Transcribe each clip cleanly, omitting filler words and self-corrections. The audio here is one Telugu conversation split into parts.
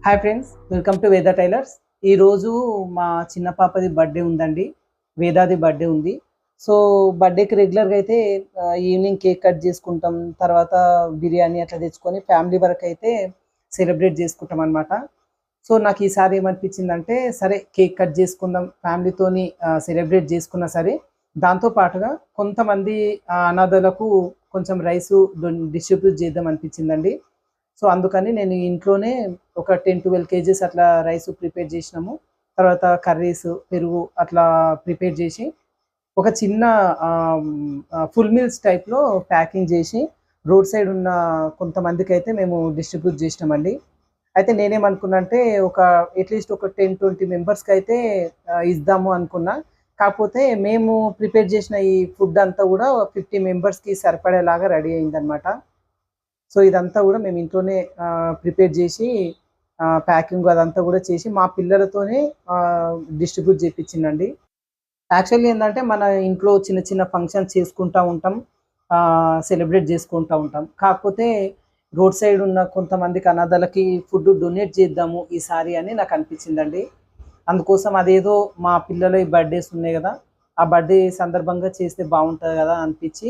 హాయ్ ఫ్రెండ్స్, వెల్కమ్ టు వేద టైలర్స్. ఈరోజు మా చిన్న పాపది బర్త్డే ఉందండి. వేదాది బర్త్డే ఉంది. సో బర్త్డేకి రెగ్యులర్గా అయితే ఈవినింగ్ కేక్ కట్ చేసుకుంటాం. తర్వాత బిర్యానీ అట్లా తెచ్చుకొని ఫ్యామిలీ వరకు అయితే సెలబ్రేట్ చేసుకుంటాం అనమాట. సో నాకు ఈసారి ఏమనిపించిందంటే, సరే కేక్ కట్ చేసుకుందాం ఫ్యామిలీతోని, సెలబ్రేట్ చేసుకున్నా సరే దాంతో పాటుగా కొంతమంది అనాథలకు కొంచెం రైసు డిస్ట్రిబ్యూట్ చేద్దాం అనిపించిందండి. సో అందుకని నేను ఇంట్లోనే ఒక 10-12 కేజీస్ అట్లా రైస్ ప్రిపేర్ చేసినాము. తర్వాత కర్రీస్, పెరుగు అట్లా ప్రిపేర్ చేసి ఒక చిన్న ఫుల్ మీల్స్ టైప్‌లో ప్యాకింగ్ చేసి రోడ్ సైడ్ ఉన్న కొంతమందికైతే మేము డిస్ట్రిబ్యూట్ చేసినామండి. అయితే నేనేమనుకున్నా అంటే ఒక అట్‌లీస్ట్ ఒక 10-20 మెంబర్స్‌కైతే ఇద్దాము అనుకున్నా. కాకపోతే మేము ప్రిపేర్ చేసిన ఈ ఫుడ్ అంతా కూడా 50 మెంబర్స్‌కి సరిపడేలాగా రెడీ అయిందనమాట. సో ఇదంతా కూడా మేము ఇంట్లోనే ప్రిపేర్ చేసి ప్యాకింగ్ అదంతా కూడా చేసి మా పిల్లలతోనే డిస్ట్రిబ్యూట్ చేపించిందండి. యాక్చువల్లీ ఏంటంటే మన ఇంట్లో చిన్న చిన్న ఫంక్షన్స్ చేసుకుంటూ ఉంటాం, సెలబ్రేట్ చేసుకుంటూ ఉంటాం. కాకపోతే రోడ్ సైడ్ ఉన్న కొంతమందికి అనాథలకి ఫుడ్ డొనేట్ చేద్దాము ఈసారి అని నాకు అనిపించిందండి. అందుకోసం అదేదో మా పిల్లల బర్త్డేస్ ఉన్నాయి కదా, ఆ బర్త్డే సందర్భంగా చేస్తే బాగుంటుంది కదా అనిపించి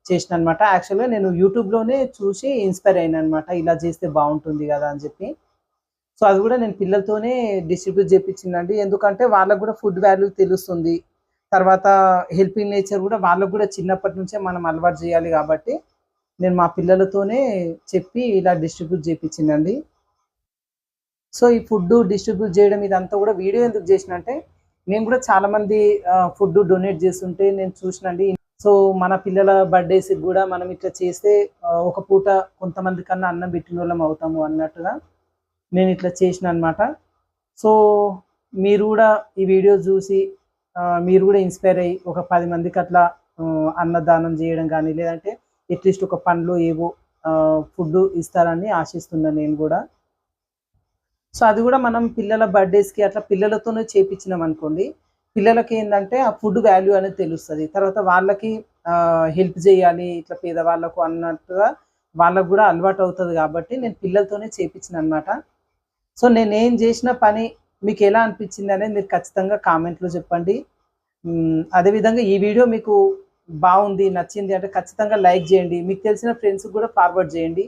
చేసిన అనమాట. యాక్చువల్గా నేను యూట్యూబ్లోనే చూసి ఇన్స్పైర్ అయినా అనమాట, ఇలా చేస్తే బాగుంటుంది కదా అని చెప్పి. సో అది కూడా నేను పిల్లలతోనే డిస్ట్రిబ్యూట్ చేయించిందండి. ఎందుకంటే వాళ్ళకు కూడా ఫుడ్ వాల్యూ తెలుస్తుంది. తర్వాత హెల్పింగ్ నేచర్ కూడా వాళ్ళకు కూడా చిన్నప్పటి నుంచే మనం అలవాటు చేయాలి కాబట్టి నేను మా పిల్లలతోనే చెప్పి ఇలా డిస్ట్రిబ్యూట్ చేయించిందండి. సో ఈ ఫుడ్ డిస్ట్రిబ్యూట్ చేయడం ఇదంతా కూడా వీడియో ఎందుకు చేసిన అంటే, నేను కూడా చాలామంది ఫుడ్ డొనేట్ చేస్తుంటే నేను చూసినండి. సో మన పిల్లల బర్త్డేస్కి కూడా మనం ఇట్లా చేస్తే ఒక పూట కొంతమంది కన్నా అన్నం పెట్టిన వాళ్ళం అవుతాము అన్నట్టుగా నేను ఇట్లా చేసిన అనమాట. సో మీరు కూడా ఈ వీడియో చూసి మీరు కూడా ఇన్స్పైర్ అయ్యి ఒక 10 మందికి అట్లా అన్నదానం చేయడం కానీ, లేదంటే అట్లీస్ట్ ఒక పండ్లు ఏవో ఫుడ్ ఇస్తారని ఆశిస్తున్నాను నేను కూడా. సో అది కూడా మనం పిల్లల బర్త్డేస్కి అట్లా పిల్లలతోనే చేపించినాం అనుకోండి, పిల్లలకి ఏంటంటే ఆ ఫుడ్ వాల్యూ అనేది తెలుస్తుంది. తర్వాత వాళ్ళకి హెల్ప్ చేయాలి ఇట్లా పేదవాళ్ళకు అన్నట్టుగా వాళ్ళకు కూడా అలవాటు అవుతుంది కాబట్టి నేను పిల్లలతోనే చేపించిన అనమాట. సో నేనేం చేసిన పని మీకు ఎలా అనిపించింది అనేది మీరు ఖచ్చితంగా కామెంట్లో చెప్పండి. అదేవిధంగా ఈ వీడియో మీకు బాగుంది, నచ్చింది అంటే ఖచ్చితంగా లైక్ చేయండి. మీకు తెలిసిన ఫ్రెండ్స్కి కూడా ఫార్వర్డ్ చేయండి.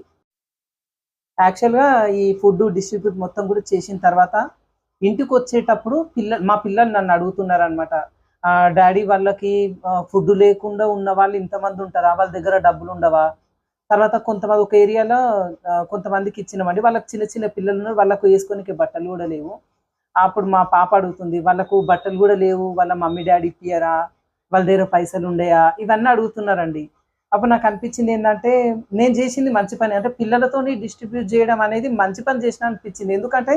యాక్చువల్‌గా ఈ ఫుడ్ డిస్ట్రిబ్యూట్ మొత్తం కూడా చేసిన తర్వాత ఇంటికొచ్చేటప్పుడు మా పిల్లలు నన్ను అడుగుతున్నారనమాట. డాడీ వాళ్ళకి ఫుడ్ లేకుండా ఉన్న వాళ్ళు ఇంతమంది ఉంటారా? వాళ్ళ దగ్గర డబ్బులుండవా? తర్వాత కొంతమంది ఒక ఏరియాలో కొంతమందికి ఇచ్చినామండి. వాళ్ళకి చిన్న చిన్న పిల్లలున్నారు. వాళ్ళకు ఏసుకోనికి బట్టలు గూడా లేవు. అప్పుడు మా పాప అడుగుతుంది, వాళ్ళకు బట్టలు గూడా లేవు. వాళ్ళ మమ్మీ డాడీ ఇప్పియరా? వాళ్ళ దగ్గర పైసలుండయా? ఇవన్నీ అడుగుతున్నారండి. అప్పుడు నాకనిపించిందేందంటే, నేను జేసింది మంచి పని. అంటే పిల్లలతోని డిస్ట్రిబ్యూట్ జేయడం అనేది మంచి పని జేసినా అనిపించింది. ఎందుకంటే,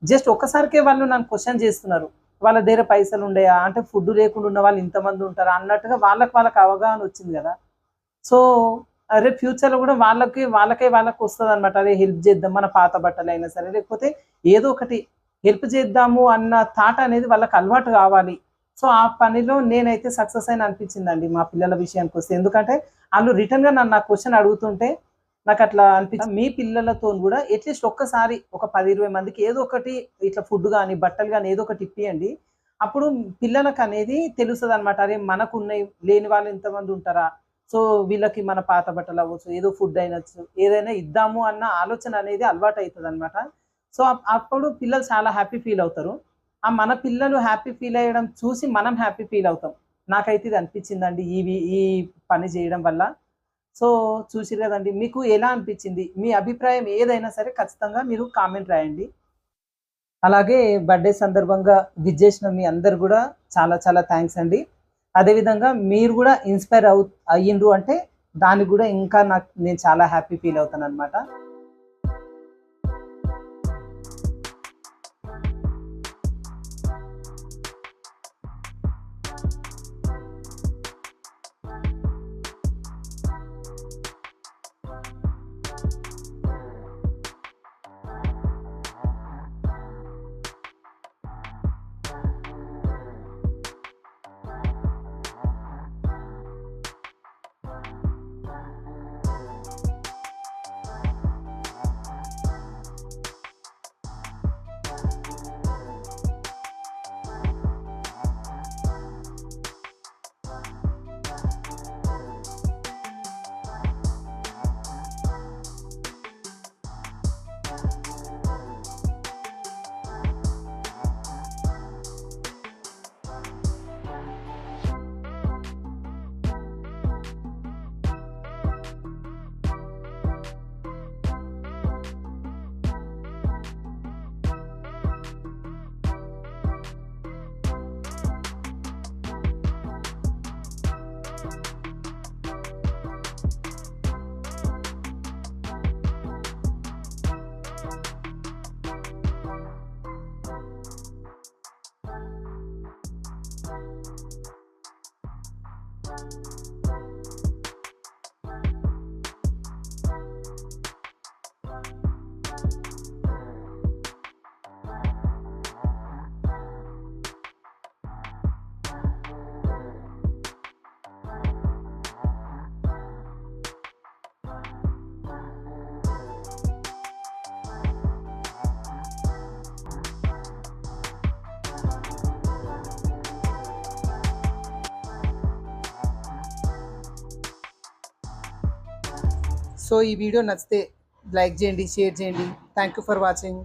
జస్ట్ ఒక్కసారికే వాళ్ళు నన్ను క్వెషన్ జేస్తున్నారు. వాళ్ళ దగ్గర పైసలుండయా? అంటే ఫుడ్ లేకుండా ఉన్న వాళ్ళు ఇంతమంది ఉంటారా? అన్నట్టుగా వాళ్ళకి అవగాహన వచ్చింది గదా! సో, రేపు ఫ్యూచర్‌లో గూడా వాళ్ళకొస్తదనమాట. అరే! హెల్ప్ జేద్దాం. మన పాత బట్టలైనా సరే, లేకపోతే ఏదో ఒకటి హెల్ప్ జేద్దాము అన్న థాట్ అనేది వాళ్ళకి అలవాటు గావాలి. సో, ఆ పనిలో నేనైతే సక్సెస్ అయిన అనిపించిందండి మా పిల్లల విషయానికొస్తే. ఎందుకంటే, ఆళ్ళు రిటర్న్‌గా నన్ను ఆ క్వెషన్ అడుగుతుంటే నాకట్లా అనిపించింది. మీ పిల్లలతోని గూడా అట్‌లీస్ట్ ఒక్కసారి ఒక 10, 20 మందికి ఏదో ఒకటి ఇట్లా ఫుడ్ గాని, బట్టలు గాని ఏదో ఒకటి ఇప్పియండి. అప్పుడు పిల్లలకనేది తెలుస్తదనమాట. అరే! మనకున్నయి లేని వాళ్ళు ఇంతమంది ఉంటారా? సో, వీళ్ళకి మన పాత బట్టలు అవ్వచ్చు, ఏదో ఫుడ్ అయినచ్చు, ఏదైనా ఇద్దాము అన్న ఆలోచన అనేది అలవాటయితదనమాట. సో, అప్పుడు పిల్లలు చాలా హ్యాపీ ఫీల్ అవుతారు. మన పిల్లలు హ్యాపీ ఫీల్ అయ్యడం చూసి మనం హ్యాపీ ఫీల్ అవుతాం. నాకైతే ఇది అనిపించిందండి ఈ పని చేయడం వల్ల. సో, చూసిర్రు గదండీ! మీకు ఎలా అనిపించింది? మీ అభిప్రాయం ఏదైనా సరే ఖచ్చితంగా మీరు కామెంట్ రాయండి. అలాగే బర్త్‌డే సందర్భంగా విష్ మీ అందరు గూడా చాలా చాలా థాంక్స్ అండి. అదే విధంగా మీరు గూడా ఇన్‌స్పైర్ అయ్యిండ్రు అంటే దానికి గూడా ఇంకా నేను చాలా హ్యాపీ ఫీల్ అవుతాననమాట. సో ఈ వీడియో నచ్చితే లైక్ చేయండి, షేర్ చేయండి. Thank you for watching.